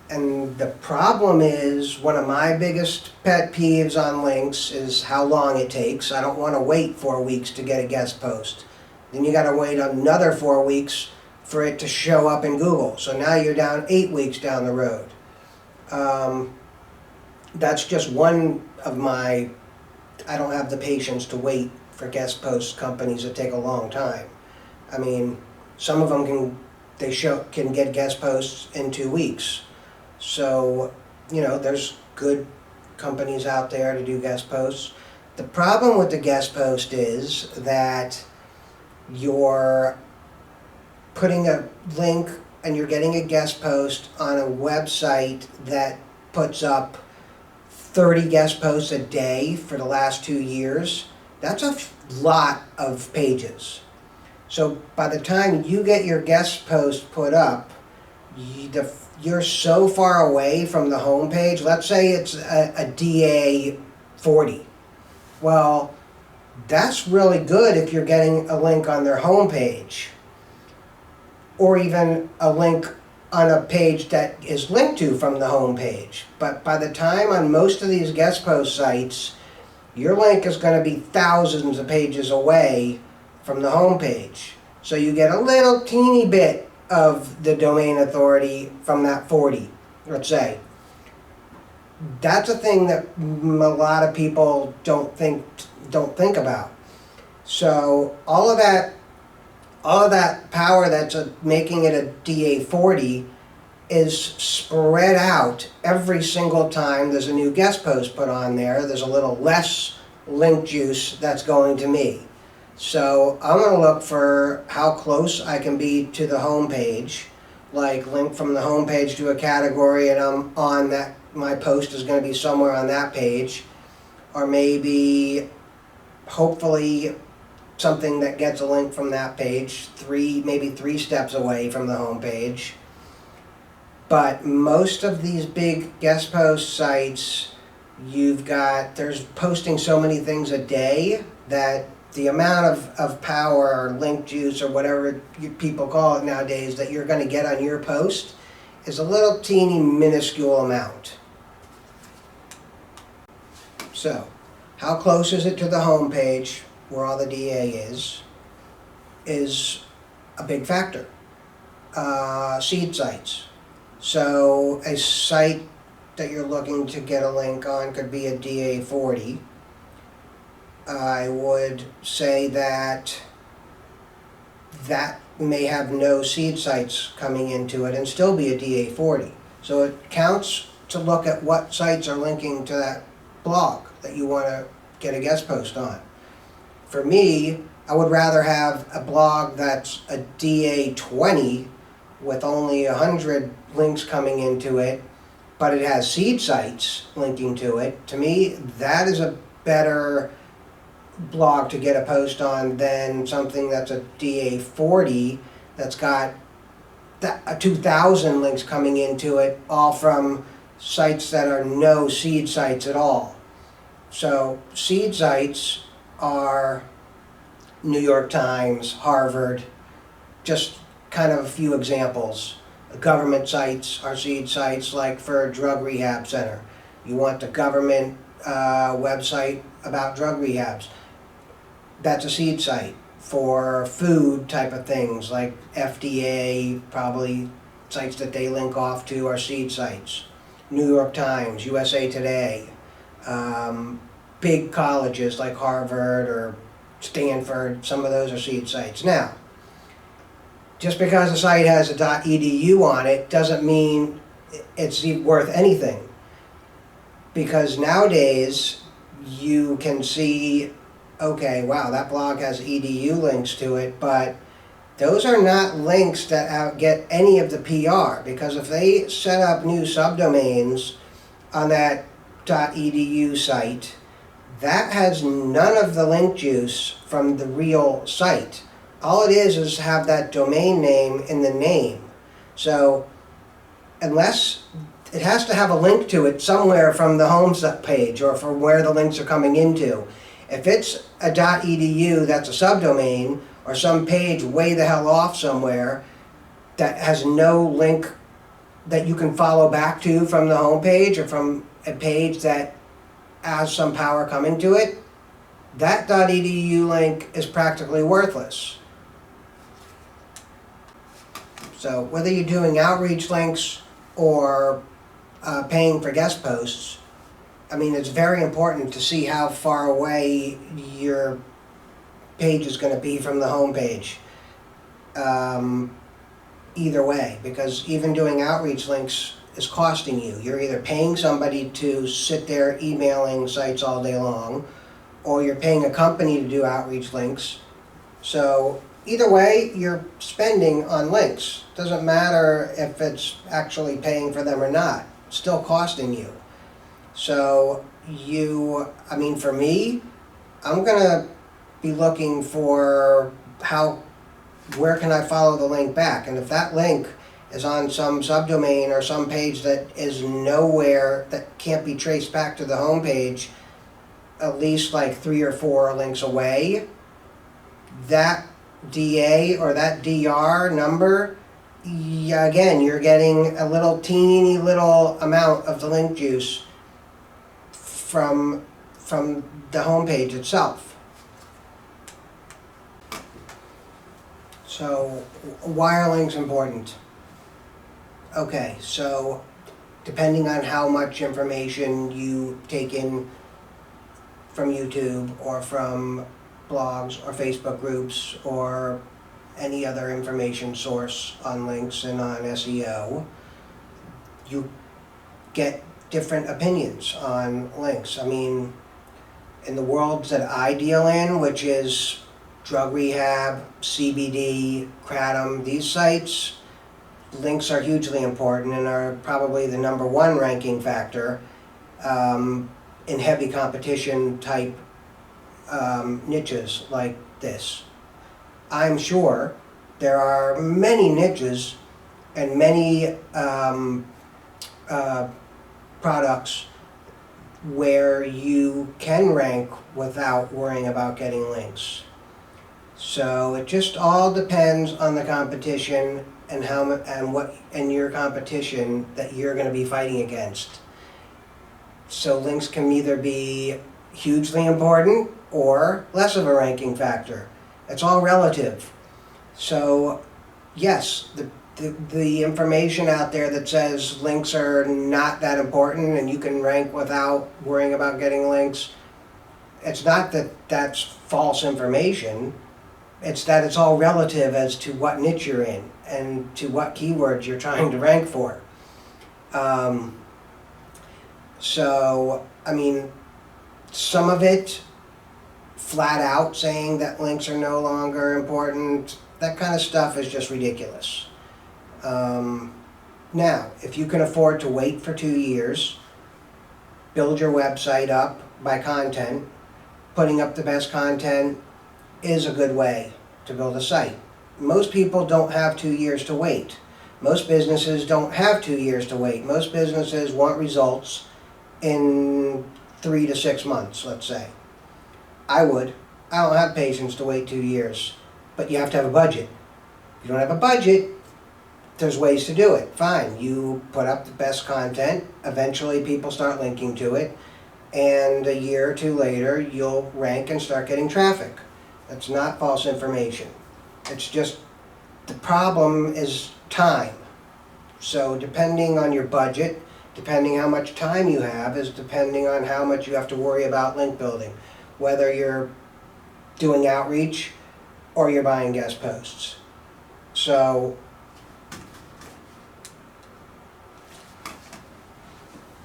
And the problem is, one of my biggest pet peeves on links is how long it takes. I don't want to wait 4 weeks to get a guest post. Then you got to wait another 4 weeks for it to show up in Google. So now you're down 8 weeks down the road. That's just one of my, I don't have the patience to wait for guest post companies that take a long time. I mean, some of them can get guest posts in 2 weeks. So, there's good companies out there to do guest posts. The problem with the guest post is that you're putting a link and you're getting a guest post on a website that puts up 30 guest posts a day for the last 2 years. That's a lot of pages. So by the time you get your guest post put up, you're so far away from the home page. Let's say it's a DA 40. Well, that's really good if you're getting a link on their home page, or even a link on a page that is linked to from the home page. But by the time on most of these guest post sites, your link is going to be thousands of pages away from the home page. So you get a little teeny bit of the domain authority from that 40, let's say. That's a thing that a lot of people don't think about. So all of that power that's making it a DA40 is spread out every single time there's a new guest post put on there. There's a little less link juice that's going to me. So I'm going to look for how close I can be to the home page, like link from the home page to a category, and I'm on that. My post is going to be somewhere on that page, or maybe, hopefully, something that gets a link from that page, maybe three steps away from the home page. But most of these big guest post sites, there's posting so many things a day that the amount of power or link juice or whatever people call it nowadays that you're going to get on your post is a little teeny minuscule amount. So, how close is it to the home page where all the DA is a big factor. Seed sites. So a site that you're looking to get a link on could be a DA40. I would say that may have no seed sites coming into it and still be a DA40. So it counts to look at what sites are linking to that blog that you want to get a guest post on. For me, I would rather have a blog that's a DA20 with only 100 links coming into it, but it has seed sites linking to it. To me, that is a better blog to get a post on than something that's a DA40 that's got 2,000 links coming into it, all from sites that are no seed sites at all. So seed sites are New York Times, Harvard, just kind of a few examples. Government sites are seed sites, like for a drug rehab center. You want the government website about drug rehabs. That's a seed site. For food type of things, like FDA, probably sites that they link off to are seed sites. New York Times, USA Today, big colleges like Harvard or Stanford, some of those are seed sites. Now, just because a site has a .edu on it doesn't mean it's worth anything. Because nowadays, you can see, okay, wow, that blog has edu links to it, but those are not links that get any of the PR, because if they set up new subdomains on that .edu site, that has none of the link juice from the real site. All it is have that domain name in the name. So unless it has to have a link to it somewhere from the home page or from where the links are coming into. If it's a .edu that's a subdomain, or some page way the hell off somewhere that has no link that you can follow back to from the homepage or from a page that has some power coming to it, that .edu link is practically worthless. So whether you're doing outreach links or paying for guest posts, I mean, it's very important to see how far away your page is going to be from the homepage. Either way, because even doing outreach links is costing you. You're either paying somebody to sit there emailing sites all day long, or you're paying a company to do outreach links. So either way, you're spending on links. Doesn't matter if it's actually paying for them or not. It's still costing you. So for me, I'm gonna be looking for where can I follow the link back? And if that link is on some subdomain or some page that is nowhere, that can't be traced back to the home page, at least like 3 or 4 links away, that DA or that DR number, again, you're getting a little teeny little amount of the link juice from the home page itself. So why are links important? Okay, so depending on how much information you take in from YouTube or from blogs or Facebook groups or any other information source on links and on SEO, you get different opinions on links. I mean, in the worlds that I deal in, which is drug rehab, CBD, Kratom, these sites, links are hugely important and are probably the #1 ranking factor in heavy competition type niches like this. I'm sure there are many niches and many products where you can rank without worrying about getting links. So it just all depends on the competition and your competition that you're going to be fighting against. So links can either be hugely important or less of a ranking factor. It's all relative. So yes, the information out there that says links are not that important and you can rank without worrying about getting links, it's not that that's false information. It's that it's all relative as to what niche you're in and to what keywords you're trying to rank for. Some of it flat out saying that links are no longer important, that kind of stuff is just ridiculous. Now, if you can afford to wait for 2 years, build your website up by content, putting up the best content is a good way to build a site. Most people don't have 2 years to wait. Most businesses don't have 2 years to wait. Most businesses want results in 3 to 6 months, let's say. I don't have patience to wait 2 years, but you have to have a budget. If you don't have a budget, there's ways to do it. Fine, you put up the best content, eventually people start linking to it, and a year or 2 later, you'll rank and start getting traffic. That's not false information. It's just, the problem is time. So depending on your budget, depending how much time you have, is depending on how much you have to worry about link building. Whether you're doing outreach or you're buying guest posts. So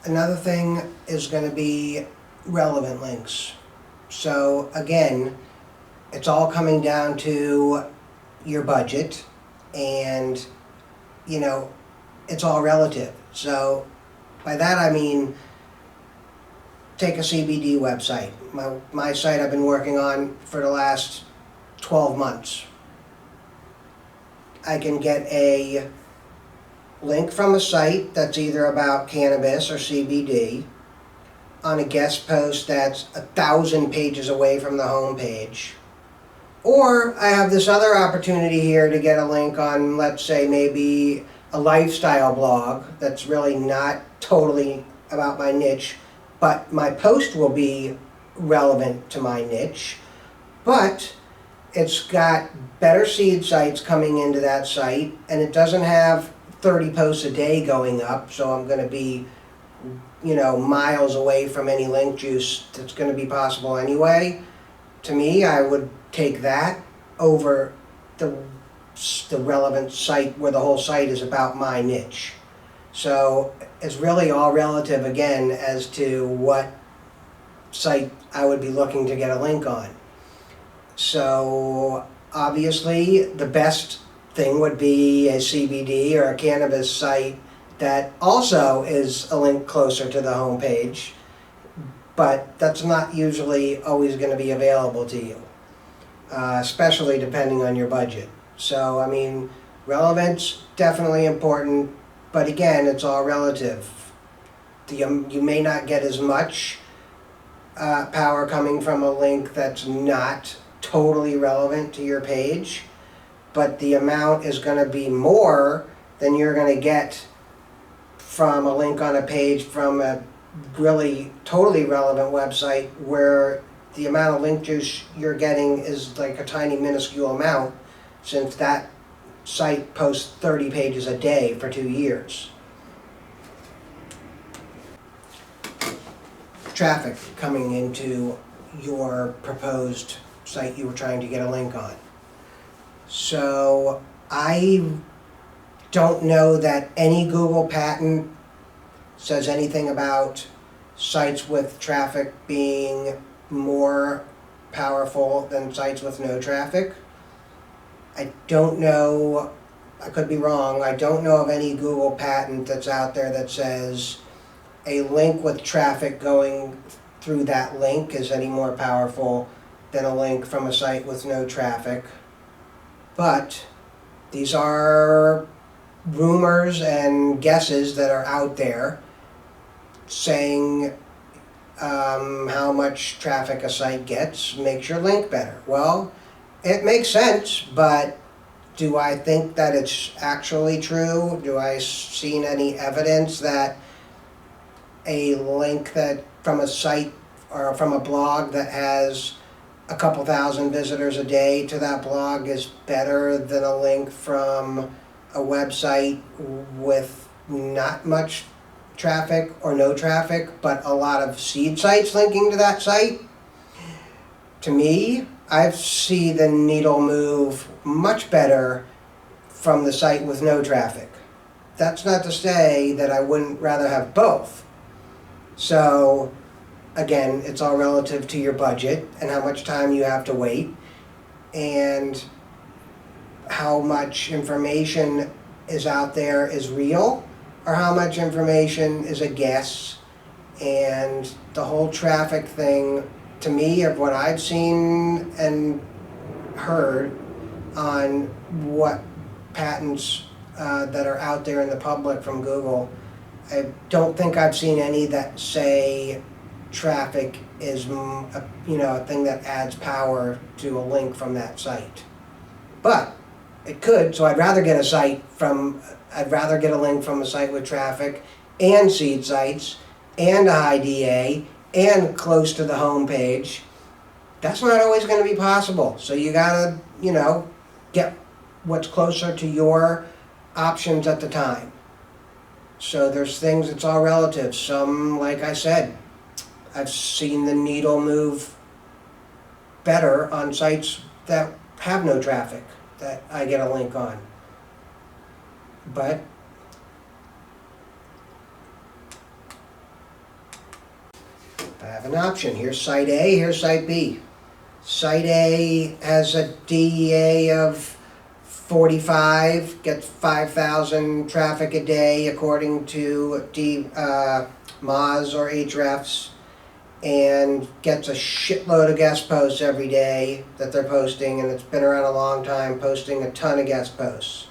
another thing is going to be relevant links. So again, it's all coming down to your budget, and it's all relative. So by that I mean, take a CBD website. My site I've been working on for the last 12 months. I can get a link from a site that's either about cannabis or CBD on a guest post that's 1,000 pages away from the home page. Or I have this other opportunity here to get a link on, let's say, maybe a lifestyle blog that's really not totally about my niche, but my post will be relevant to my niche, but it's got better seed sites coming into that site, and it doesn't have 30 posts a day going up, so I'm going to be, miles away from any link juice that's going to be possible anyway. To me, I would take that over the relevant site where the whole site is about my niche. So it's really all relative again as to what site I would be looking to get a link on. So obviously the best thing would be a CBD or a cannabis site that also is a link closer to the home page, but that's not usually always going to be available to you, especially depending on your budget. So, I mean, relevance, definitely important, but again, it's all relative. You may not get as much power coming from a link that's not totally relevant to your page, but the amount is going to be more than you're going to get from a link on a page from a really totally relevant website where the amount of link juice you're getting is like a tiny minuscule amount, since that site posts 30 pages a day for 2 years. Traffic coming into your proposed site you were trying to get a link on. So I don't know that any Google patent says anything about sites with traffic being more powerful than sites with no traffic. I don't know, I could be wrong, I don't know of any Google patent that's out there that says a link with traffic going through that link is any more powerful than a link from a site with no traffic. But these are rumors and guesses that are out there saying how much traffic a site gets makes your link better. Well, it makes sense, but do I think that it's actually true? Do I seen any evidence that a link that from a site or from a blog that has a couple thousand visitors a day to that blog is better than a link from a website with not much traffic or no traffic, but a lot of seed sites linking to that site? To me, I see the needle move much better from the site with no traffic. That's not to say that I wouldn't rather have both. So again, it's all relative to your budget and how much time you have to wait and how much information is out there is real or how much information is a guess. And the whole traffic thing, to me, of what I've seen and heard on what patents that are out there in the public from Google, I don't think I've seen any that say traffic is a thing that adds power to a link from that site. But it could, so I'd rather get a link from a site with traffic and seed sites and a high DA and close to the home page. That's not always going to be possible. So you gotta, get what's closer to your options at the time. So there's things, it's all relative. Some, like I said, I've seen the needle move better on sites that have no traffic that I get a link on. But I have an option. Here's site A, here's site B. Site A has a DEA of 45, gets 5,000 traffic a day according to Moz or Ahrefs, and gets a shitload of guest posts every day that they're posting, and it's been around a long time, posting a ton of guest posts.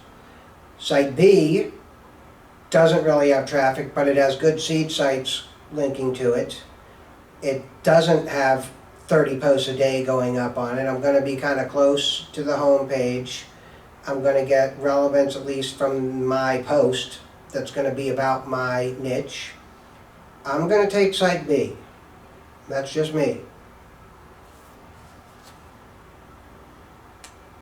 Site B doesn't really have traffic, but it has good seed sites linking to it. It doesn't have 30 posts a day going up on it. I'm going to be kind of close to the home page. I'm gonna get relevance at least from my post that's gonna be about my niche. I'm gonna take site B. That's just me.